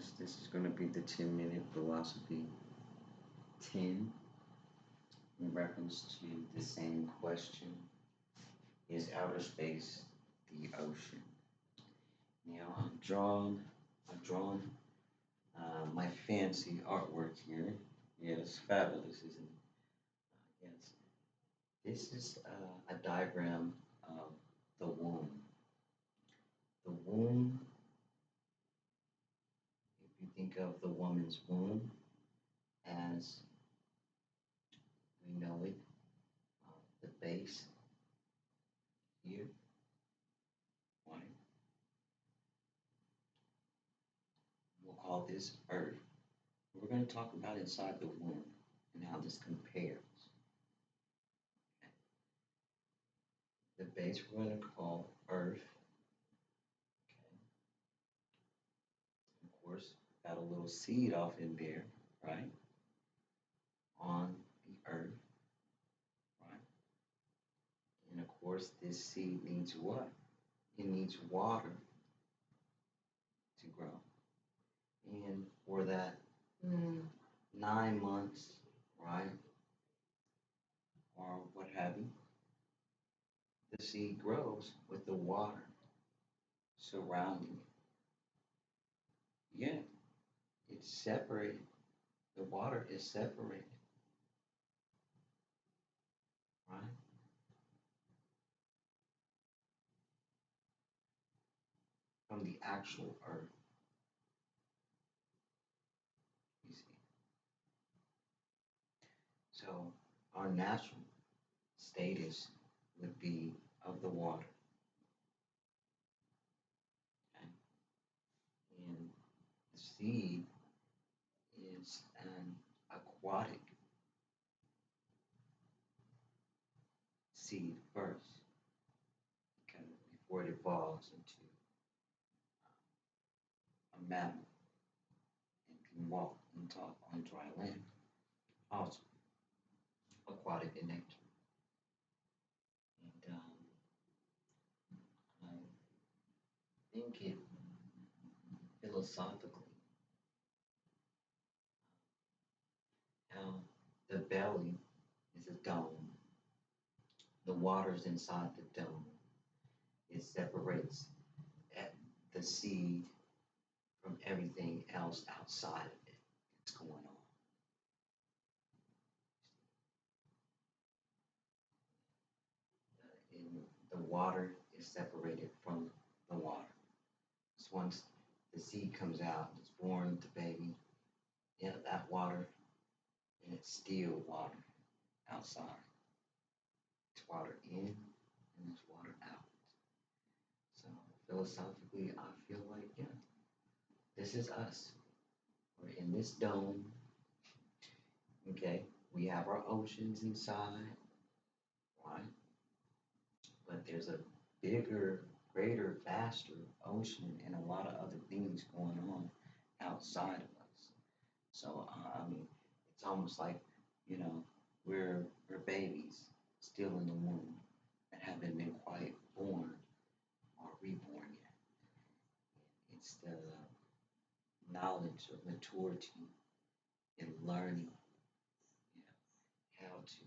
guys. This is going to be the 10-minute philosophy 10 in reference to the same question. Is outer space the ocean? Now, I've drawn my fancy artwork here. Yes, fabulous, isn't it? Yes. This is a diagram of the womb. The womb, if you think of the woman's womb as we know it, the base here, right? We'll call this Earth. We're going to talk about inside the womb and how this compares. The base we're going to call Earth. Okay. Of course, got a little seed off in there, right? On the Earth, right? And of course, this seed needs what? It needs water to grow. And for that 9 months, right, or what have you, the seed grows with the water surrounding it. Yeah, it's separated. The water is separated, right, from the actual earth. You see. So our natural status would be of the water. Okay? And the seed is an aquatic seed first, okay, before it evolves into a mammal and can walk and talk on dry land. Also aquatic in nature. And I think it philosophically how the belly is a dome. The water's inside the dome. It separates the seed from everything else outside of it that's going on. And the water is separated from the water. So once the seed comes out, it's born, the baby, yeah, that water, and it's still water outside. It's water in and it's water out. So philosophically, I feel like, yeah, this is us. We're in this dome, okay? We have our oceans inside, right? But there's a bigger, greater, vaster ocean and a lot of other things going on outside of us. So I mean, it's almost like we're babies still in the womb that haven't been quite born or reborn yet. It's the knowledge of maturity and learning, how to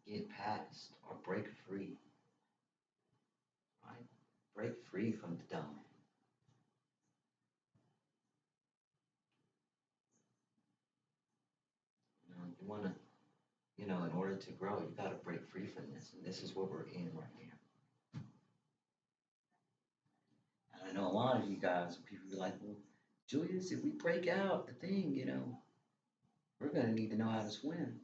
get past or break free, right? Break free from the dome. You want to, in order to grow, you got to break free from this, and this is what we're in right now. And I know a lot of you guys, people be like, well, Julius, if we break out the thing, we're gonna need to know how to swim.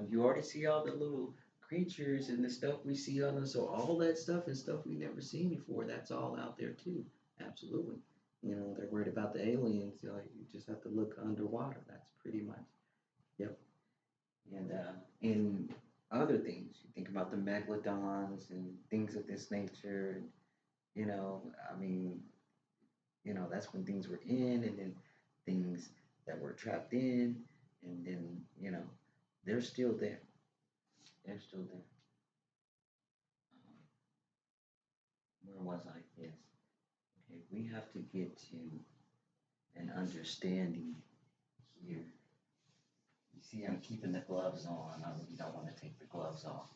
You already see all the little creatures and the stuff we see on us. So all that stuff is stuff we never seen before. That's all out there too. Absolutely. They're worried about the aliens. You just have to look underwater. That's pretty much. Yep. And in other things, you think about the megalodons and things of this nature. And, I mean, that's when things were in, and then things that were trapped in, and then, they're still there. They're still there. was like this. Okay, we have to get to an understanding here. You see, I'm keeping the gloves on. I really don't want to take the gloves off.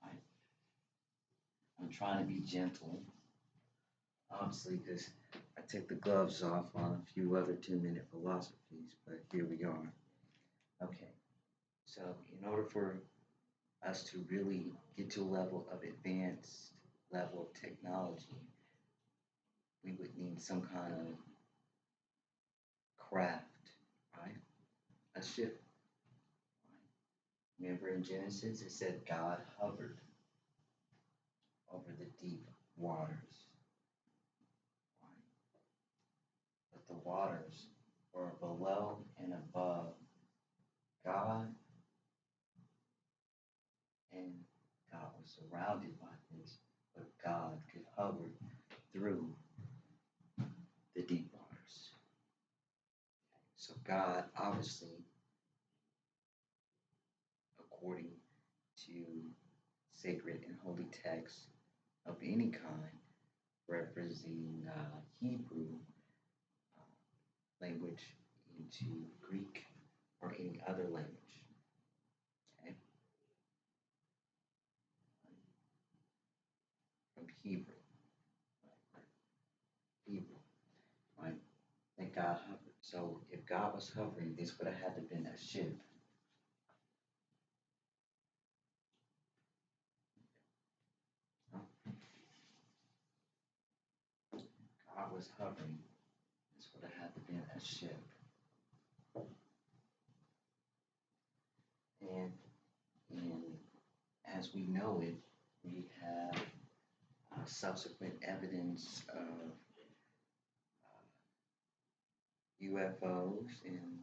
Right? I'm trying to be gentle, obviously, because I take the gloves off on a few other 2-minute philosophies, but here we are. Okay, so in order for us to really get to a level of advanced level of technology, we would need some kind of craft, right? A ship. Right? Remember in Genesis, it said God hovered over the deep waters. Right? But the waters were below and above God, and God was surrounded by this, but God could hover through the deep waters. So God, obviously, according to sacred and holy texts of any kind, referencing Hebrew language into Greek or any other language. Okay? From Hebrew. Hebrew, right? That God hovered. So if God was hovering, this would have had to have been a ship. God was hovering. This would have had to been a ship. And and as we know it, we have subsequent evidence of UFOs and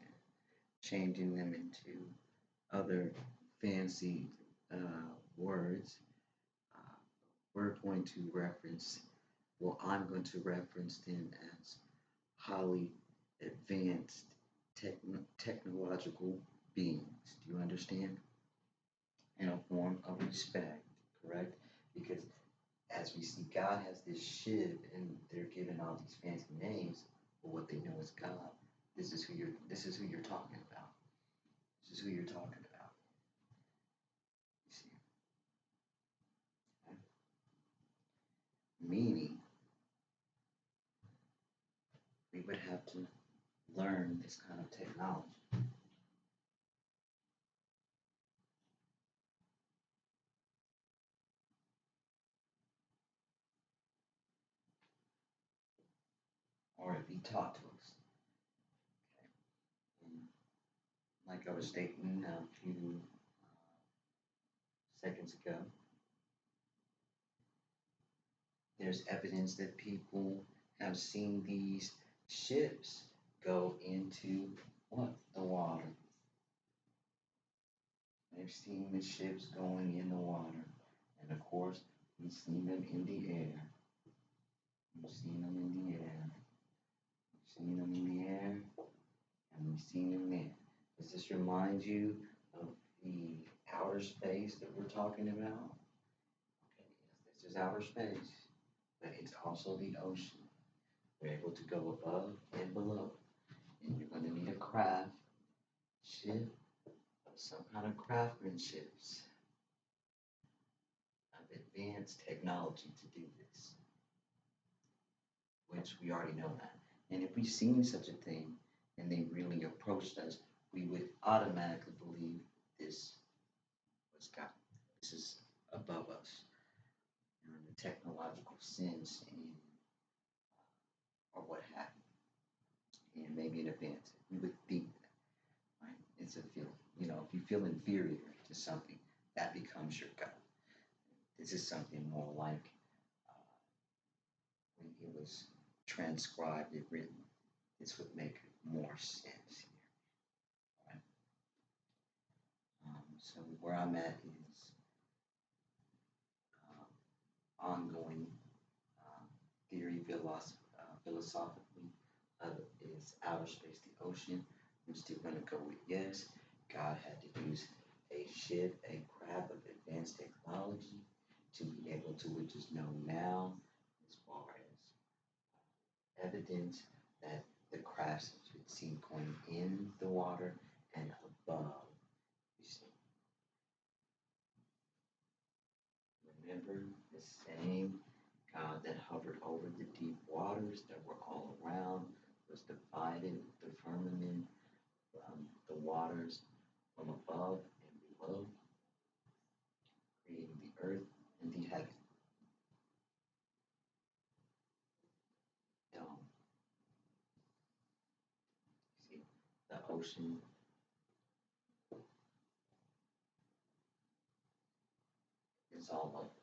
changing them into other fancy words. Uh, we're going to reference, well, I'm going to reference them as highly advanced technological beings. Do you understand? In a form of respect, correct? Because as we see, God has this ship, and they're given all these fancy names, but what they know is God. This is who you're talking about. This is who you're talking about. You see, meaning we would have to learn this kind of technology. Or it be taught to us. And like I was stating a few seconds ago, there's evidence that people have seen these ships go into what? The water. They've seen the ships going in the water. And of course, we've seen them in the air. We've seen them in the air. We've seen them in the air. And we've seen them there. Does this remind you of the outer space that we're talking about? Okay, yes, this is outer space, but it's also the ocean. We're able to go above and below. And you're going to need a craft, ship, some kind of craftsmanship of advanced technology to do this, which we already know that. And if we've seen such a thing and they really approached us, we would automatically believe this was God. This is above us, in the technological sense, and or what have you, and maybe in advance. We would think that, right? It's a feeling. You know, if you feel inferior to something, that becomes your God. This is something more like when it was transcribed and written. This would make more sense here. Right? So where I'm at is ongoing theory philosophically is outer space, the ocean. I'm still going to go with yes. God had to use a ship, a craft of advanced technology to be able level to which is known now, as far as evidence that the crafts has been seen going in the water and above. You see, remember the same God that hovered over the deep waters that were all around was divided the firmament from the waters from above and below, creating the earth and the heaven. Now, see, the ocean is all up